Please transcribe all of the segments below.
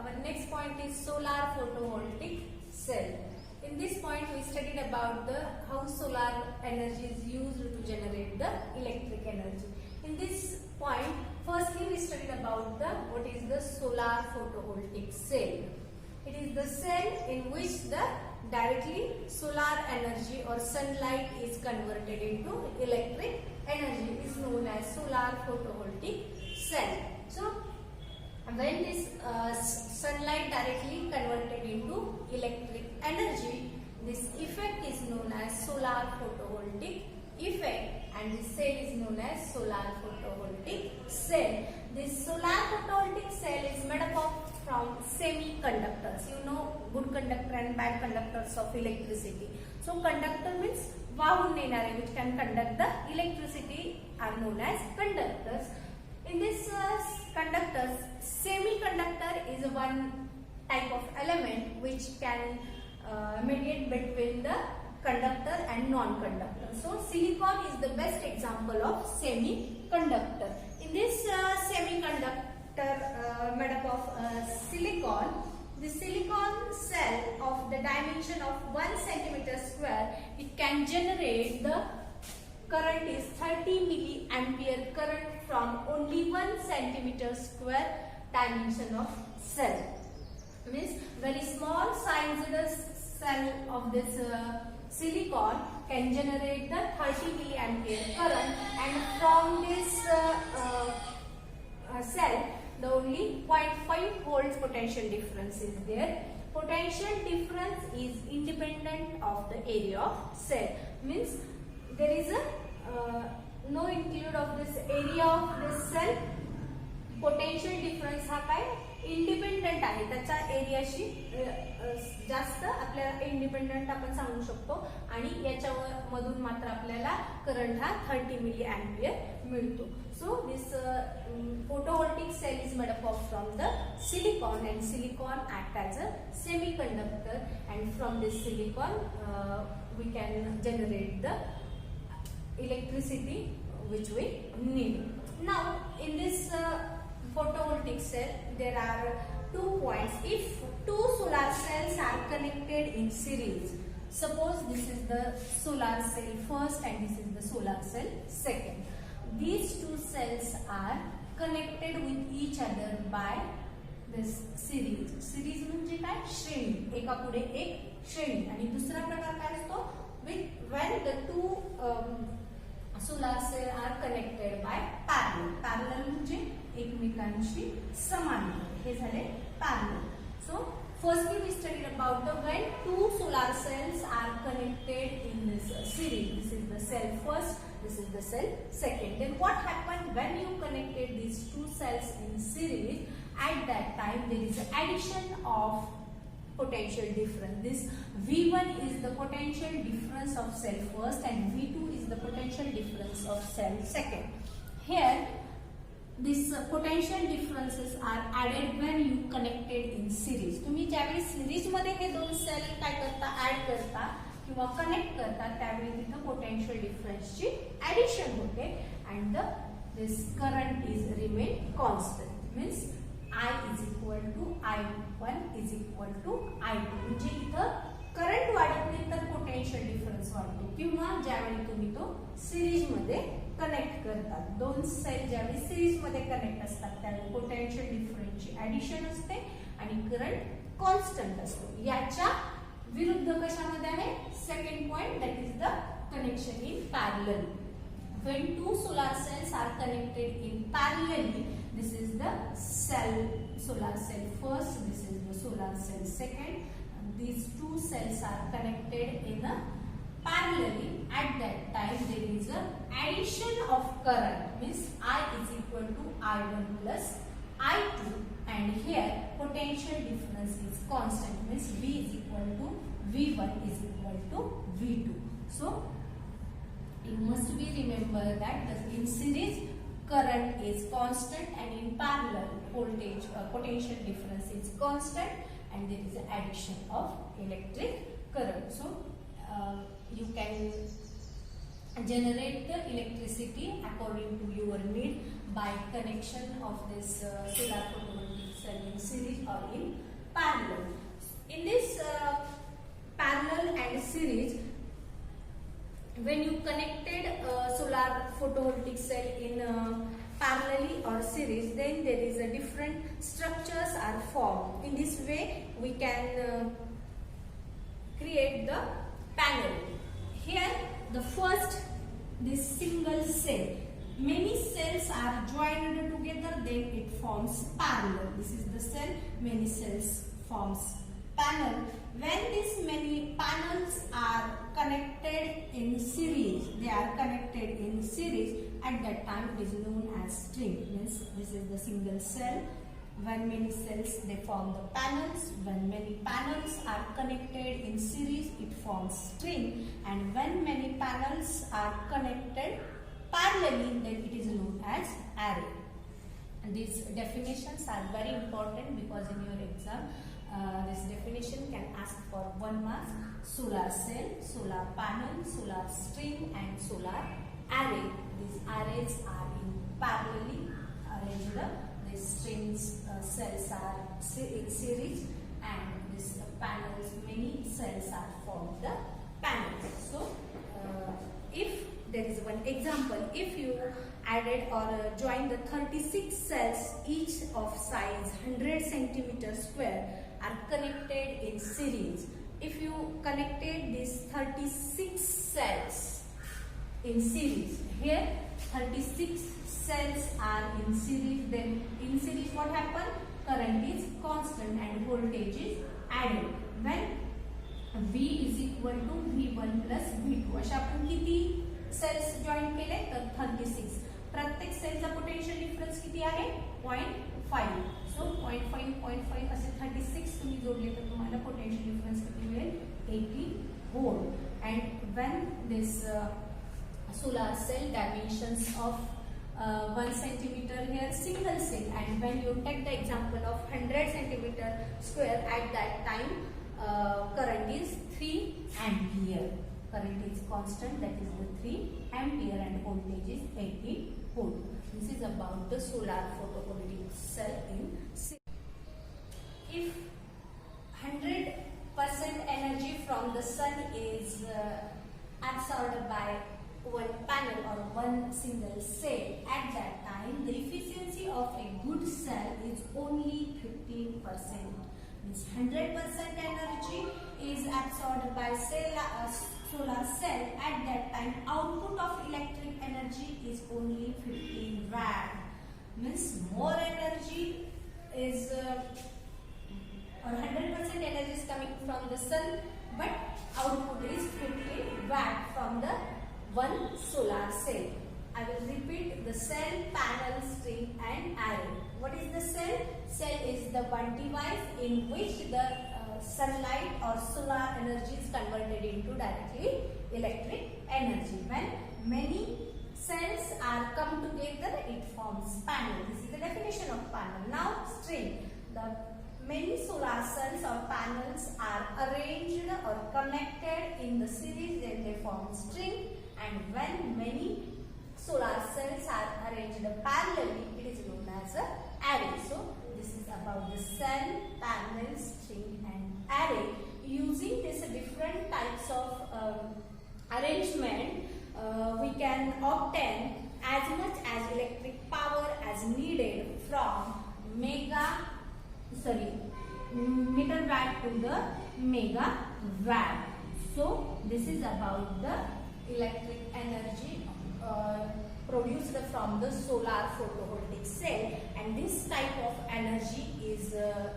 our next point is solar photovoltaic cell. In this point we studied about the how solar energy is used to generate the electric energy. In this point, firstly we studied about the what is the solar photovoltaic cell. It is the cell in which the directly solar energy or sunlight is converted into electric energy is known as solar photovoltaic cell. So when this sunlight directly converted into electric energy, this effect is known as solar photovoltaic effect, and this cell is known as solar photovoltaic cell. This solar photovoltaic cell is made up from semiconductors. You know good conductor and bad conductors of electricity. So conductor means वाहून नेणारे, which can conduct the electricity, are known as conductors. In this conductors, semiconductor is one type of element which can mediate between the conductor and non-conductor. So silicon is the best example of semiconductor. In this semiconductor made up of silicon, the silicon cell of the dimension of 1 centimeter square, it can generate the current is 30 milliampere current from only 1 centimeter square dimension of cell. Means very small sized cell of this silicon can generate the 30 milliampere current, and from this cell the only 0.5 volts potential difference is there. Potential difference is independent of the area of cell. Means there is a no include of this area of this cell. Potential difference हा काय independent आहे, त्याच्या एरियाशी जास्त आपल्याला independent आपण सांगू शकतो, आणि याच्या मधून मात्र आपल्याला करंट हा 30 मिली एम्पियर मिळतो. So this photovoltaic cell is made up of from the silicon, and silicon act as a semiconductor, and from this silicon we can generate the electricity which we need. Now in this photovoltaic cell there are 2 points. If 2 solar cells are connected in series, suppose this is the solar cell first and this is the solar cell second, these 2 cells are connected with each other by this series. Series म्हणजे काय, श्रेणी, एका पुढे एक श्रेणी. आणि दुसरा प्रकार काय असतो, when the 2 solar cells are connected by parallel. Parallel म्हणजे एकमेकांशी समांतर, हे झाले parallel. So firstly we studied about the when 2 solar cells are connected in this series. This is the cell first, this is the cell second. Then what happened when you connected these 2 cells in series? At that time there is addition of potential difference. This V1 is the potential difference of cell first and V2 is the potential difference of cell second. Here these potential differences are added when you connected in series. तुम्ही ज्यावेळी series मध्ये हे 2 cell काय करता, add करता किंवा connect करता, त्यावेळी तिथे पोटेन्शियल डिफरन्स ची ऍडिशन होते, and this current is remain constant. Means I is equal to I1 is equal to I2. म्हणजे इथं करंट वाढत नाही तर पोटेन्शियल डिफरन्स वाढतो. किंवा ज्यावेळी तुम्ही तो सिरीज मध्ये कनेक्ट करतात, 2 सेल ज्यावेळी सिरीज मध्ये कनेक्ट असतात त्यावेळी पोटेन्शियल डिफरन्सची ऍडिशन असते आणि करंट कॉन्स्टंट असतो. याच्या विरुद्ध कशामध्ये आहे, second point, that is the connection in parallel. When 2 solar cells are connected in parallelly, this is the solar cell first, this is the solar cell second. These 2 cells are connected in a parallelly. At that time there is a addition of current, means I is equal to I1 plus I2, and here potential difference is constant, means V is equal to V1 is equal to V2. So you must be remember that in series current is constant and in parallel voltage potential difference is constant, and there is addition of electric current. So you can generate the electricity according to your need by connection of this solar photovoltaic cell in series or in parallel and series, when you connected solar photovoltaic cell in parallelly or series, then there is a different structures are formed. In this way we can create the panel. Here the first, this single cell, many cells are joined together, then it forms parallel. This is the cell, many cells forms panel. When these many panels are connected in series, they are connected in series, at that time it is known as string. Means this is the single cell. When many cells, they form the panels. When many panels are connected in series, it forms string. And when many panels are connected parallelly, then it is known as array. And these definitions are very important because in your exam, this definition can ask for 1 mark. Solar cell, solar panel, solar string and solar array. These arrays are in parallelly arranged. These strings cells are in series, and this panels, many cells are formed the panels. So if there is one example, if you added or joined the 36 cells, each of size 100 centimeter square, are connected in series. If you connected these 36 cells in series, here 36 cells are in series, then in series what happen? Current is constant and voltage is added. When V is equal to V1 plus V2, अशा आपण किती sales join केले तर 36. प्रत्येक सेलचा potential difference किती आहे? 0.5. सो 0.5 असे 36 तुम्ही जोडले तर तुम्हाला पोटेन्शियल डिफरन्स किती मिळेल? 80 volt. And when this solar cell dimensions of 1 centimeter, here single cell, and when you take the example of 100 centimeter square, at that time current is 3 ampere. Current is constant, that is the 3 ampere, and voltage is 80 volt. This is about the solar photovoltaic cell in series. If 100% energy from the sun is absorbed by one panel or one single cell, at that time the efficiency of a good cell is only 15%. Means 100% energy is absorbed by solar cell. At that time output of electric energy is only 15 watt. Means more energy is or 100% energy is coming from the sun, but output is 15 watt from the one solar cell. I will repeat the cell, panel, string and array. What is the cell? Cell is the one device in which the sunlight or solar energy is converted into directly electric energy. When many cells are come together, it forms panel. This is the definition of panel. Now string. The many solar cells or panels are arranged or connected in the series, then they form string. And when many solar cells are arranged parallelly, it is known as an array. So this is about the cell, panel, string and array. Using these different types of arrangement, we can obtain as much as electric power as needed from meter watt to the megawatt. So this is about the electric energy produced from the solar photovoltaic cell, and this type of energy is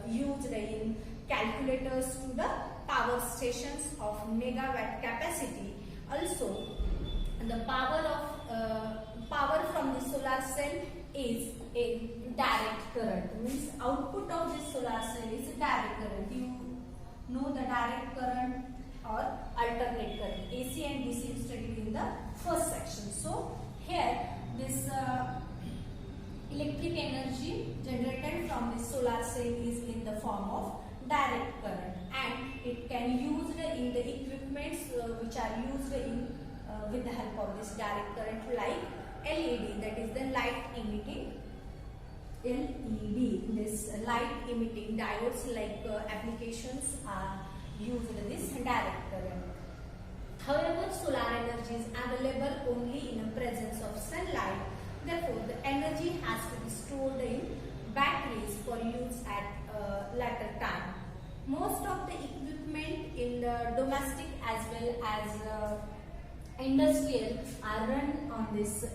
used in calculators to the power stations of megawatt capacity. Also the power from the solar cell is a direct current. Means output of this solar cell is direct current. You know the direct current or alternate current. AC and DC is studied in the first section. So here this electric energy generated from the solar cell is in the form of direct current, and it can used in the equipments which are used in with the help of this direct current, like LED, that is the light emitting LED. This light emitting diodes like applications are used this direct current. However, solar energy is available only in the presence of sunlight. Therefore, the energy has to be stored in batteries for use at a later time. Most of the equipment in the domestic as well as industrial are run on this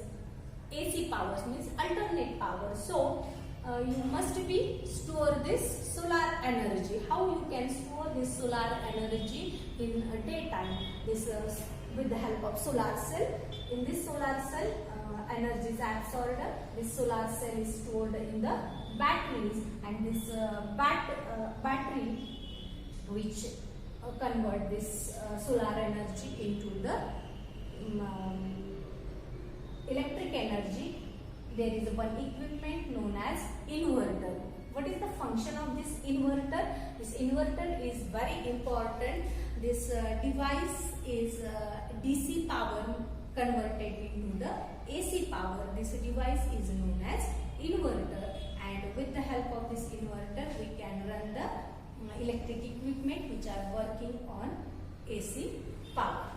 AC power, means alternate power. So, you must be store this solar energy. How you can store this solar energy in daytime? This with the help of solar cell. In this solar cell, energy is absorbed. This solar cell is stored in the batteries, and this battery which convert this solar energy into the electric energy. There is one equipment known as inverter. What is the function of this inverter? This inverter is very important. This device is DC power converted into the AC power. This device is known as inverter, and with the help of this inverter we can run the electric equipment which are working on AC power.